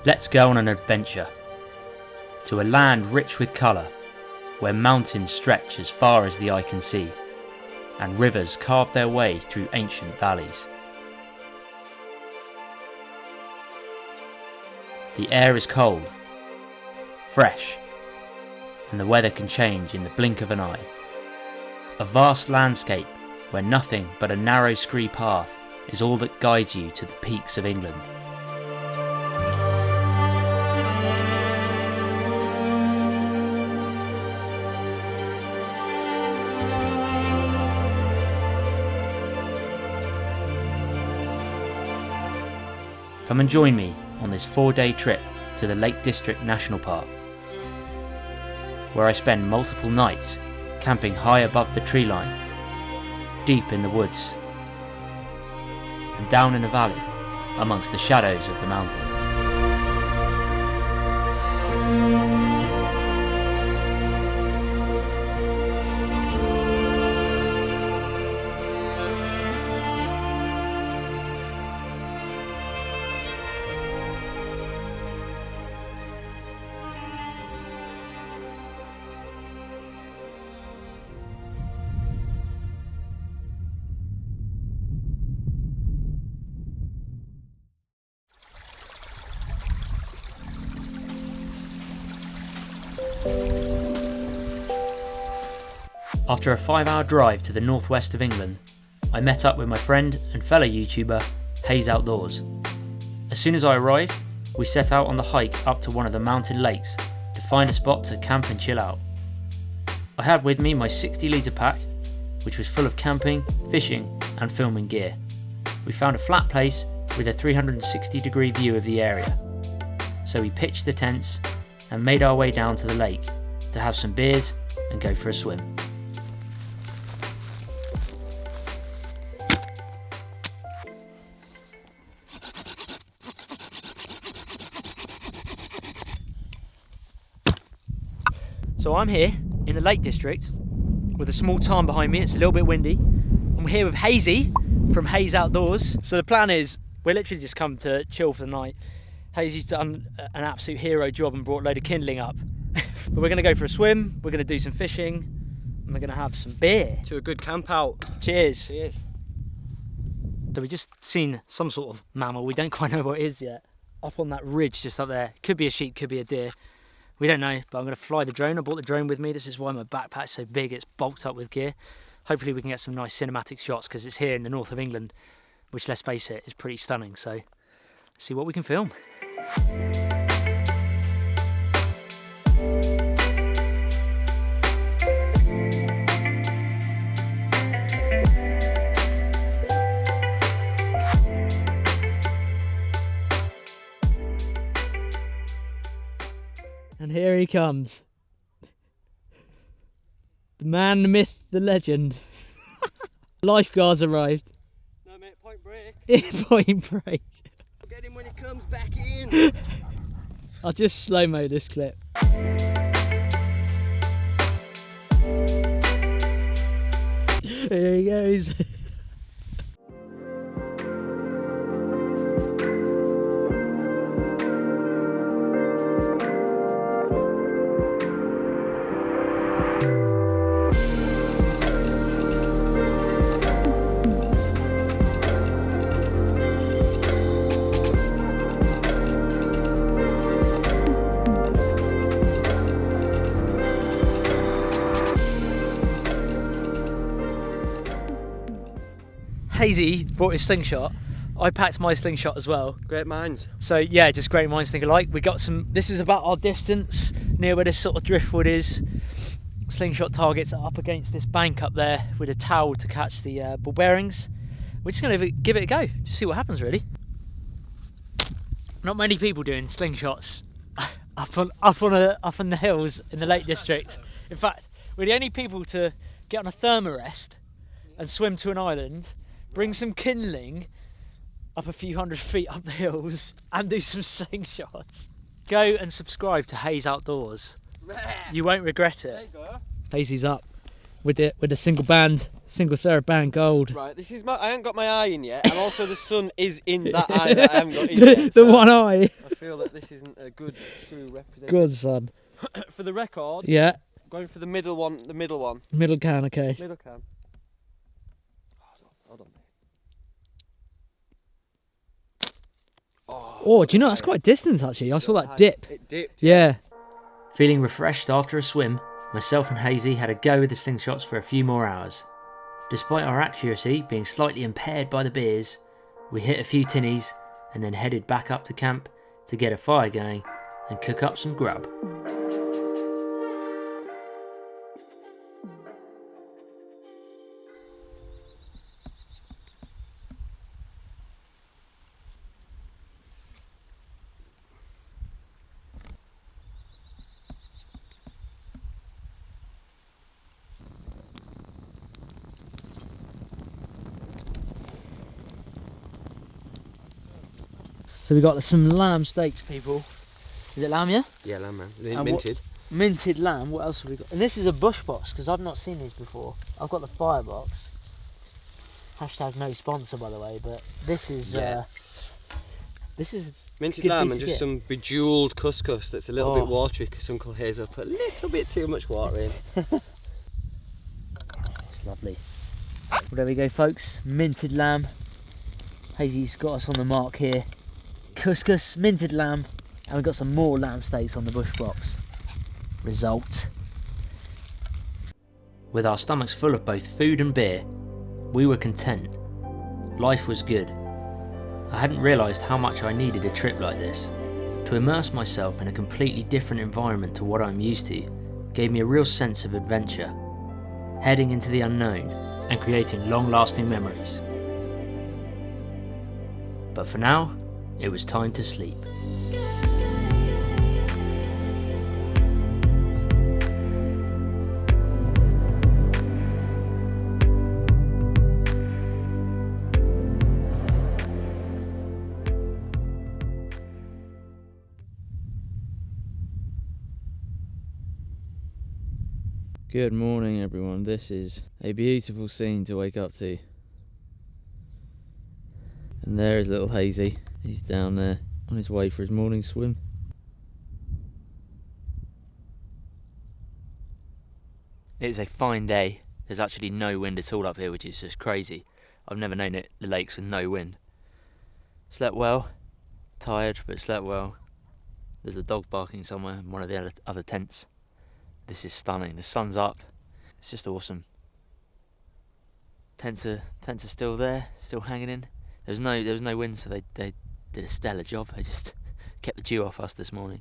Let's go on an adventure to a land rich with colour, where mountains stretch as far as the eye can see, and rivers carve their way through ancient valleys. The air is cold, fresh, and the weather can change in the blink of an eye. A vast landscape where nothing but a narrow scree path is all that guides you to the peaks of England. Come and join me on this 4-day trip to the Lake District National Park, where I spend multiple nights camping high above the tree line, deep in the woods, and down in a valley amongst the shadows of the mountains. After a 5-hour drive to the northwest of England, I met up with my friend and fellow YouTuber, Hayes Outdoors. As soon as I arrived, we set out on the hike up to one of the mountain lakes to find a spot to camp and chill out. I had with me my 60-litre pack, which was full of camping, fishing and filming gear. We found a flat place with a 360-degree view of the area. So we pitched the tents and made our way down to the lake to have some beers and go for a swim. So I'm here in the Lake District with a small tarn behind me. It's a little bit windy. I'm here with Hazy from Hayes Outdoors. So the plan is we're literally just come to chill for the night. Hazy's done an absolute hero job and brought a load of kindling up. But we're going to go for a swim, we're going to do some fishing, and we're going to have some beer. To a good camp out. Cheers. Cheers. So we've just seen some sort of mammal. We don't quite know what it is yet. Up on that ridge just up there. Could be a sheep, could be a deer. We don't know, but I'm going to fly the drone. I brought the drone with me. This is why my backpack's so big. It's bulked up with gear. Hopefully we can get some nice cinematic shots because it's here in the north of England, which, let's face it, is pretty stunning. So let's see what we can film. And here he comes. The man, the myth, the legend. Lifeguards arrived. No mate, point break. Point break. Get him when he comes back in. I'll just slow-mo this clip. Here he goes. Hazy brought his slingshot. I packed my slingshot as well. Great minds. So yeah, just great minds think alike. We got some, this is about our distance, near where this sort of driftwood is. Slingshot targets are up against this bank up there with a towel to catch the ball bearings. We're just going to give it a go, just see what happens really. Not many people doing slingshots up on the hills in the Lake District. In fact, we're the only people to get on a thermarest and swim to an island, bring some kindling up a few hundred feet up the hills and do some slingshots. Go and subscribe to Hayes Outdoors. You won't regret it. There you go. Hazy's up with the single third band gold. Right, this is I haven't got my eye in yet, and also the sun is in that eye that I haven't got in yet. The one eye. I feel that this isn't a good true representation. Good, son. For the record, Yeah. going for the middle one. The middle one. Middle can, okay. Middle can. Hold on, mate. Oh, do you know, that's quite distance actually. I saw that dip. It dipped. Yeah. Feeling refreshed after a swim, myself and Hazy had a go with the slingshots for a few more hours. Despite our accuracy being slightly impaired by the beers, we hit a few tinnies and then headed back up to camp to get a fire going and cook up some grub. So we got some lamb steaks, people. Is it lamb, yeah? Yeah, lamb, man. And Minted. Minted lamb. What else have we got? And this is a bush box because I've not seen these before. I've got the firebox. Hashtag no sponsor, by the way. But this is Minted good lamb piece and of just kit. some bejewelled couscous that's a little Oh. bit watery because Uncle Hazel put a little bit too much water in. It's lovely. Well, there we go, folks. Minted lamb. Hazy's got us on the mark here. Couscous, minted lamb, and we've got some more lamb steaks on the bush box. Result. With our stomachs full of both food and beer, we were content. Life was good. I hadn't realised how much I needed a trip like this. To immerse myself in a completely different environment to what I'm used to gave me a real sense of adventure, heading into the unknown and creating long-lasting memories. But for now, it was time to sleep. Good morning, everyone. This is a beautiful scene to wake up to. And there is little Hazy. He's down there on his way for his morning swim. It's a fine day. There's actually no wind at all up here, which is just crazy. I've never known the lakes with no wind. Slept well, tired but slept well. There's a dog barking somewhere in one of the other tents. This is stunning. The sun's up. It's just awesome. Tents are still there, still hanging in. There was no wind, so they did a stellar job. They just kept the dew off us this morning.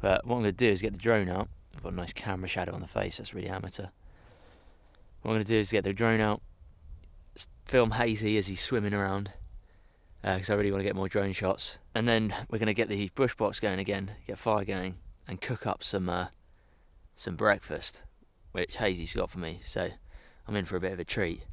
But what I'm going to do is get the drone out. I've got a nice camera shadow on the face. That's really amateur. What I'm going to do is get the drone out, film Hazy as he's swimming around, because I really want to get more drone shots. And then we're going to get the bush box going again, get fire going, and cook up some breakfast, which Hazy's got for me. So I'm in for a bit of a treat.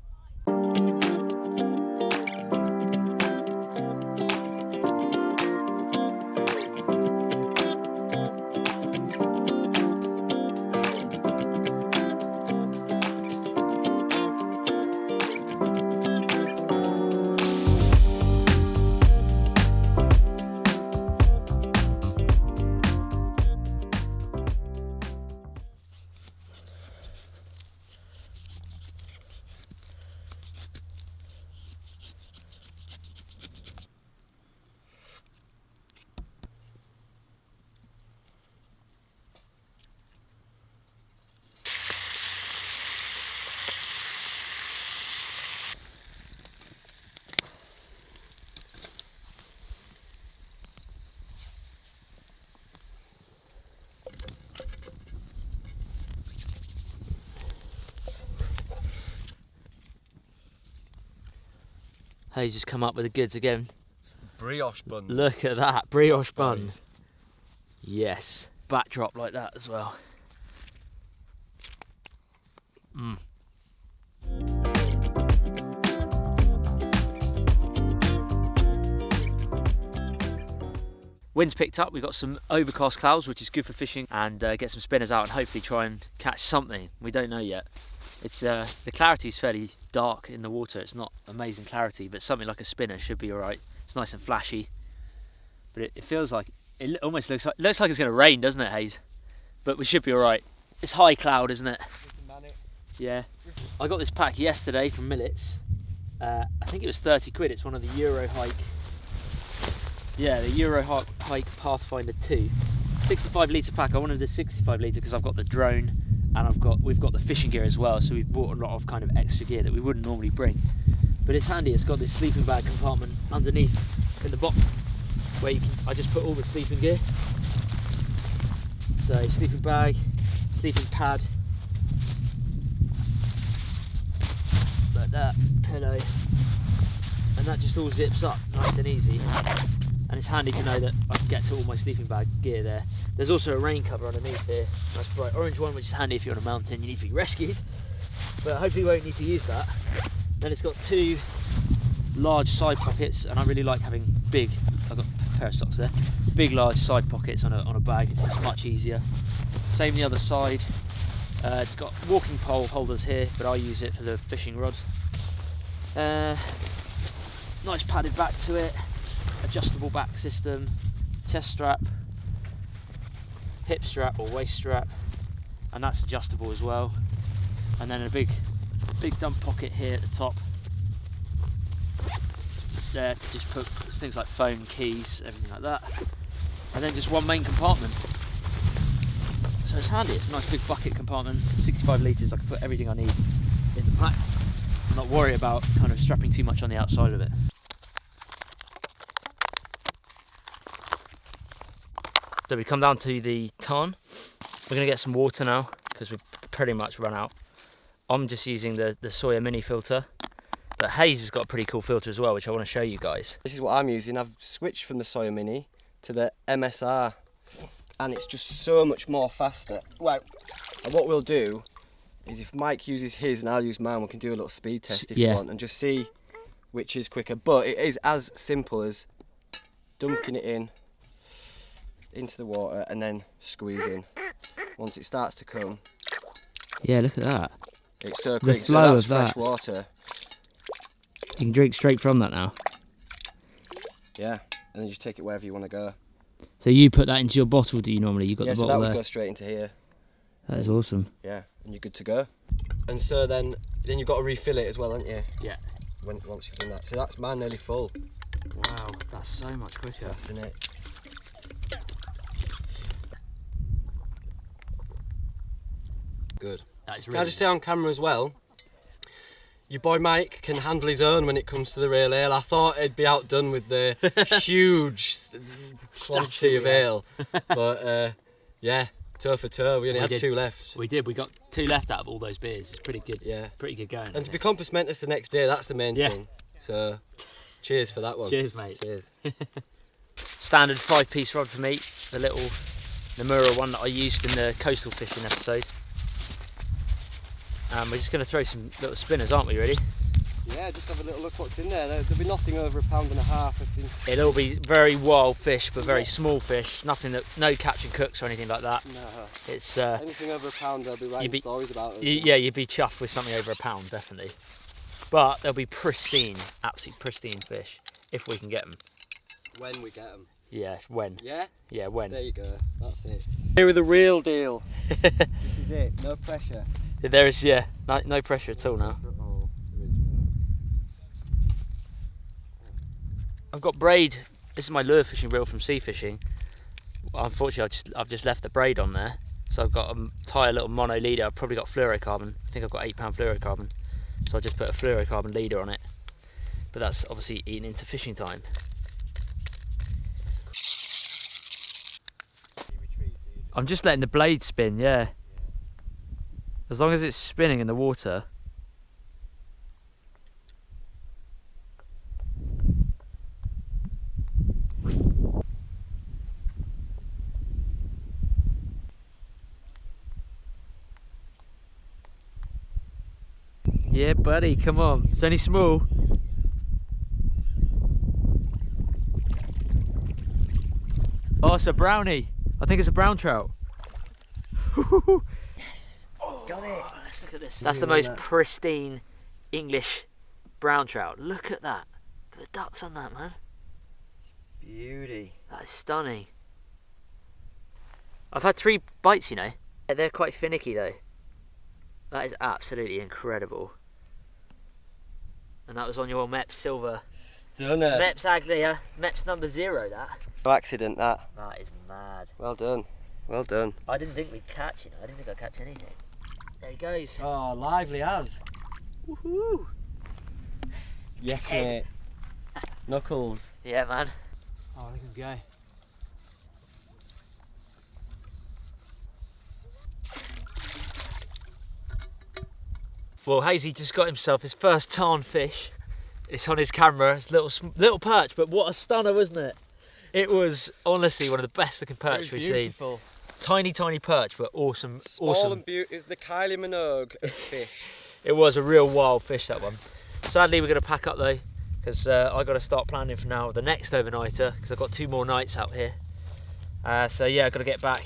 Hey, just come up with the goods again. Brioche buns. Look at that, brioche buns. Boys. Yes, backdrop like that as well. Wind's picked up, we've got some overcast clouds, which is good for fishing, and get some spinners out and hopefully try and catch something. We don't know yet. It's the clarity is fairly dark in the water. It's not amazing clarity, but something like a spinner should be alright. It's nice and flashy. but it feels like almost looks like it's going to rain, doesn't it, Hayes? But we should be all right. It's high cloud, isn't it? Yeah. I got this pack yesterday from Millets. I think it was 30 quid. It's one of the Euro Hike. Yeah, the Euro Hike Pathfinder 2. 65 litre pack. I wanted a 65 litre because I've got the drone and we've got the fishing gear as well. So we've bought a lot of kind of extra gear that we wouldn't normally bring. But it's handy. It's got this sleeping bag compartment underneath in the bottom where I just put all the sleeping gear. So sleeping bag, sleeping pad, like that, pillow, and that just all zips up nice and easy. And it's handy to know that I can get to all my sleeping bag gear there. There's also a rain cover underneath here, nice bright orange one, which is handy if you're on a mountain, you need to be rescued. But hopefully you won't need to use that. Then it's got 2 large side pockets, and I really like having big, I've got a pair of socks there, big large side pockets on a bag. It's just much easier. Same the other side. It's got walking pole holders here, but I use it for the fishing rod. Nice padded back to it, adjustable back system, chest strap, hip strap or waist strap, and that's adjustable as well. And then a big dump pocket here at the top there to just put things like phone, keys, everything like that. And then just one main compartment. So it's handy. It's a nice big bucket compartment, 65 litres. I can put everything I need in the pack and not worry about kind of strapping too much on the outside of it. So we come down to the tarn. We're going to get some water now because we've pretty much run out. I'm just using the Sawyer mini filter, but Hayes has got a pretty cool filter as well, which I want to show you guys. This is what I'm using. I've switched from the Sawyer Mini to the MSR, and it's just so much more faster. Well, and what we'll do is if Mike uses his and I'll use mine, we can do a little speed test if you want and just see which is quicker. But it is as simple as dunking it into the water and then squeezing. Once it starts to come, Yeah, look at that. it's so quick. The flow so that's of fresh that. water. You can drink straight from that now. Yeah, and then you just take it wherever you want to go. So you put that into your bottle, do you normally? You've got Yeah, the so that bottle would there. go straight into here. That is awesome. Yeah, and you're good to go. And so then you've got to refill it as well, haven't you? Yeah. Once you've done that. So that's mine nearly full. Wow, that's so much quicker. Fast, isn't it? Good. That is Can really I just say on camera as well, your boy Mike can handle his own when it comes to the real ale. I thought he'd be outdone with the huge quantity of ale. But yeah, toe for toe, we only had 2 left. We did. We got 2 left out of all those beers. It's pretty good. Yeah. Pretty good going. And to be compass mentis the next day, that's the main Yeah. thing. So cheers for that one. Cheers, mate. Cheers. Standard 5-piece rod for me. The little Nomura one that I used in the coastal fishing episode. We're just going to throw some little spinners, aren't we, really? Yeah, just have a little look what's in there. There'll be nothing over £1.5 I think. It'll be very wild fish, but very small fish. No catch and cooks or anything like that. No. It's Anything over £1 they'll be writing stories about us. yeah, you'd be chuffed with something over £1, definitely. But they'll be pristine, absolutely pristine fish if we can get them. When we get them. Yeah, when. Yeah? Yeah, when. There you go. That's it. Here with the real deal. This is it. No pressure. There is, yeah, no pressure at all now. Oh, there is. I've got braid. This is my lure fishing reel from sea fishing. Unfortunately, I've just left the braid on there, so I've got to tie a little mono leader. I've probably got fluorocarbon. I think I've got £8 fluorocarbon, so I just put a fluorocarbon leader on it. But that's obviously eating into fishing time. I'm just letting the blade spin, yeah. As long as it's spinning in the water. Yeah, buddy, come on. It's only small. Oh, it's a brownie. I think it's a brown trout. Yes! Got it! Let's look at this. That's the most pristine English brown trout. Look at that. Look at the ducks on that, man. Beauty. That is stunning. I've had 3 bites, you know. They're quite finicky though. That is absolutely incredible. And that was on your Mepps silver. Stunner. Mepps Aglia, Mepps number 0 that. No accident that. That is mad. Well done. Well done. I didn't think we'd catch, you know. I didn't think I'd catch anything. There he goes. Oh, lively as. Woohoo! Yes, mate. Knuckles. Yeah, man. Oh, look at him go. Well, Hazy just got himself his first tarn fish. It's on his camera. It's a little perch, but what a stunner, wasn't it? It was honestly one of the best looking perch we've seen. Tiny, tiny perch, but awesome. Small awesome. and beautiful. It's the Kylie Minogue of fish. It was a real wild fish, that one. Sadly, we're going to pack up though, because I've got to start planning for now the next overnighter, because I've got 2 more nights out here. So yeah, I've got to get back.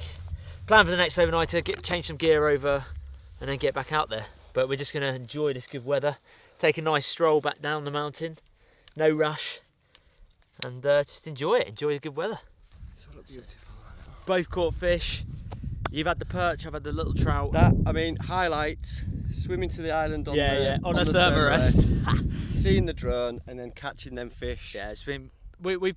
Plan for the next overnighter, change some gear over, and then get back out there. But we're just going to enjoy this good weather, take a nice stroll back down the mountain, no rush, and just enjoy it, enjoy the good weather. So beautiful. Both caught fish. You've had the perch, I've had the little trout. That, I mean, highlights, swimming to the island on on a the thermarest. Seeing the drone and then catching them fish. Yeah, it's been, we've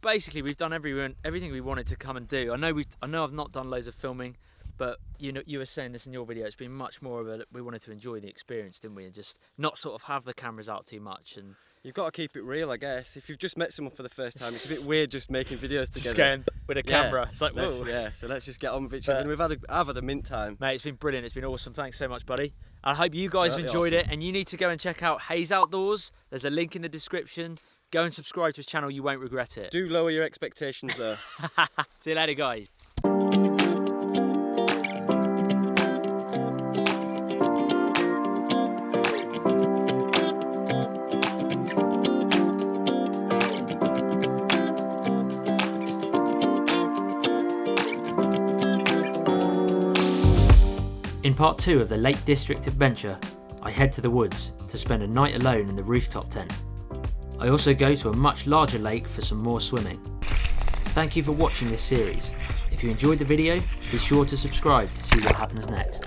done everything we wanted to come and do. I know I've not done loads of filming, but you were saying this in your video, it's been much more of a, we wanted to enjoy the experience, didn't we? And just not sort of have the cameras out too much. And you've got to keep it real, I guess. If you've just met someone for the first time, it's a bit weird just making videos together. Just going with a camera. It's like, whoa. Yeah, so let's just get on with each other. And I've had a mint time. Mate, it's been brilliant. It's been awesome. Thanks so much, buddy. I hope you guys have enjoyed awesome. it, and you need to go and check out Hayes Outdoors. There's a link in the description. Go and subscribe to his channel. You won't regret it. Do lower your expectations though. See you later, guys. In part 2 of the Lake District adventure, I head to the woods to spend a night alone in the rooftop tent. I also go to a much larger lake for some more swimming. Thank you for watching this series. If you enjoyed the video, be sure to subscribe to see what happens next.